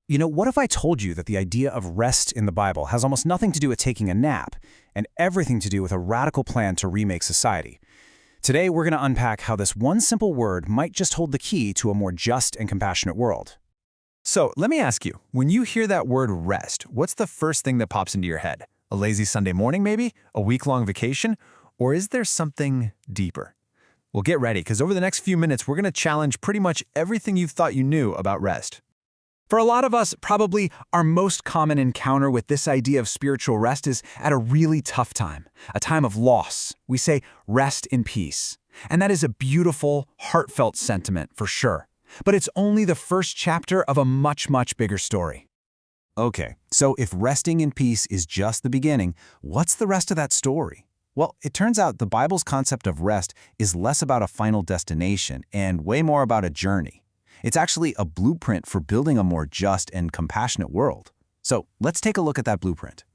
What if I told you that the idea of rest in the Bible has almost nothing to do with taking a nap and everything to do with a radical plan to remake society? Today, we're going to unpack how this one simple word might just hold the key to a more just and compassionate world. So let me ask you, when you hear that word rest, what's the first thing that pops into your head? A lazy Sunday morning maybe? A week-long vacation? Or is there something deeper? Well, get ready, because over the next few minutes, we're going to challenge pretty much everything you thought you knew about rest. For a lot of us, probably our most common encounter with this idea of spiritual rest is at a really tough time, a time of loss. We say, rest in peace. And that is a beautiful, heartfelt sentiment for sure. But it's only the first chapter of a much, much bigger story. Okay, so if resting in peace is just the beginning, what's the rest of that story? Well, it turns out the Bible's concept of rest is less about a final destination and way more about a journey. It's actually a blueprint for building a more just and compassionate world. So let's take a look at that blueprint.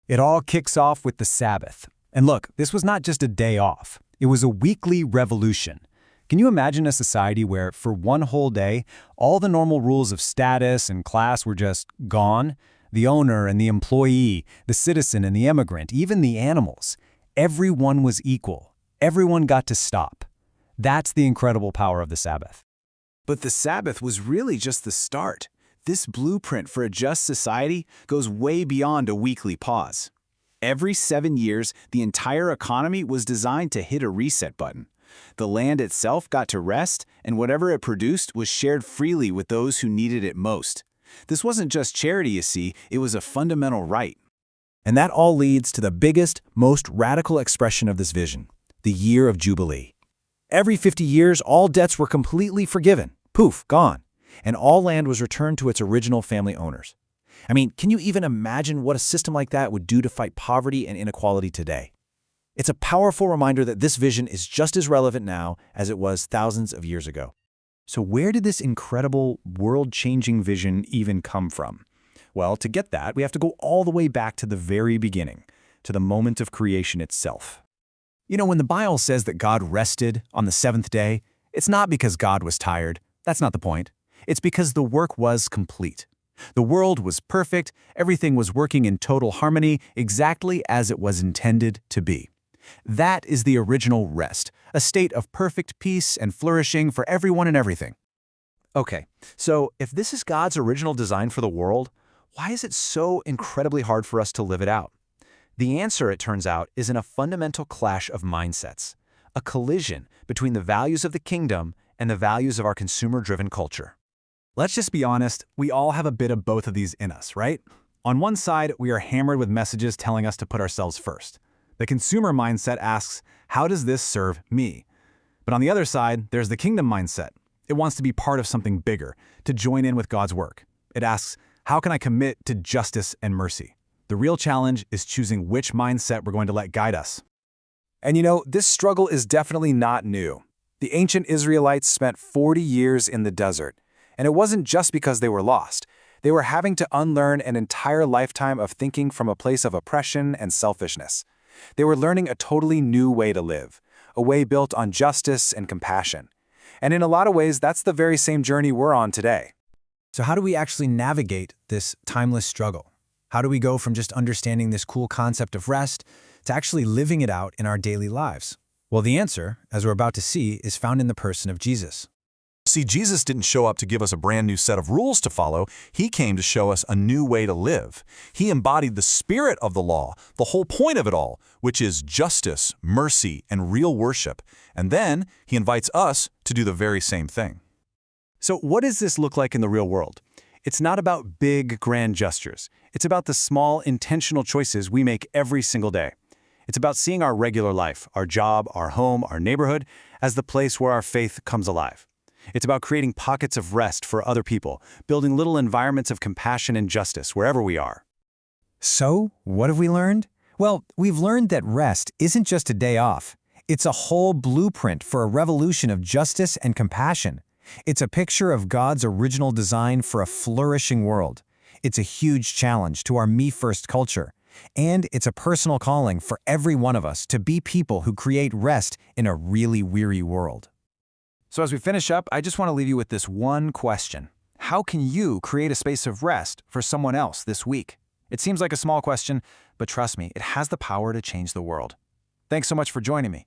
It all kicks off with the Sabbath. And look, this was not just a day off. It was a weekly revolution. Can you imagine a society where, for one whole day, all the normal rules of status and class were just gone? The owner and the employee, the citizen and the immigrant, even the animals. Everyone was equal. Everyone got to stop. That's the incredible power of the Sabbath. But the Sabbath was really just the start. This blueprint for a just society goes way beyond a weekly pause. Every 7 years, the entire economy was designed to hit a reset button. The land itself got to rest, and whatever it produced was shared freely with those who needed it most. This wasn't just charity, you see, it was a fundamental right. And that all leads to the biggest, most radical expression of this vision, the year of Jubilee. Every 50 years, all debts were completely forgiven. Poof, gone. And all land was returned to its original family owners. I mean, can you even imagine what a system like that would do to fight poverty and inequality today? It's a powerful reminder that this vision is just as relevant now as it was thousands of years ago. So where did this incredible, world-changing vision even come from? Well, to get that, we have to go all the way back to the very beginning, to the moment of creation itself. When the Bible says that God rested on the seventh day, it's not because God was tired. That's not the point. It's because the work was complete. The world was perfect, everything was working in total harmony, exactly as it was intended to be. That is the original rest, a state of perfect peace and flourishing for everyone and everything. Okay, so if this is God's original design for the world, why is it so incredibly hard for us to live it out? The answer, it turns out, is in a fundamental clash of mindsets, a collision between the values of the kingdom and the values of our consumer-driven culture. Let's just be honest, we all have a bit of both of these in us, right? On one side, we are hammered with messages telling us to put ourselves first. The consumer mindset asks, how does this serve me? But on the other side, there's the kingdom mindset. It wants to be part of something bigger, to join in with God's work. It asks, how can I commit to justice and mercy? The real challenge is choosing which mindset we're going to let guide us. And this struggle is definitely not new. The ancient Israelites spent 40 years in the desert, and it wasn't just because they were lost. They were having to unlearn an entire lifetime of thinking from a place of oppression and selfishness. They were learning a totally new way to live, a way built on justice and compassion. And in a lot of ways, that's the very same journey we're on today. So how do we actually navigate this timeless struggle? How do we go from just understanding this cool concept of rest to actually living it out in our daily lives? Well, the answer, as we're about to see, is found in the person of Jesus. See, Jesus didn't show up to give us a brand new set of rules to follow. He came to show us a new way to live. He embodied the spirit of the law, the whole point of it all, which is justice, mercy, and real worship. And then he invites us to do the very same thing. So what does this look like in the real world? It's not about big, grand gestures. It's about the small, intentional choices we make every single day. It's about seeing our regular life, our job, our home, our neighborhood, as the place where our faith comes alive. It's about creating pockets of rest for other people, building little environments of compassion and justice wherever we are. So, what have we learned? Well, we've learned that rest isn't just a day off. It's a whole blueprint for a revolution of justice and compassion. It's a picture of God's original design for a flourishing world. It's a huge challenge to our me-first culture. And it's a personal calling for every one of us to be people who create rest in a really weary world. So as we finish up, I just want to leave you with this one question. How can you create a space of rest for someone else this week? It seems like a small question, but trust me, it has the power to change the world. Thanks so much for joining me.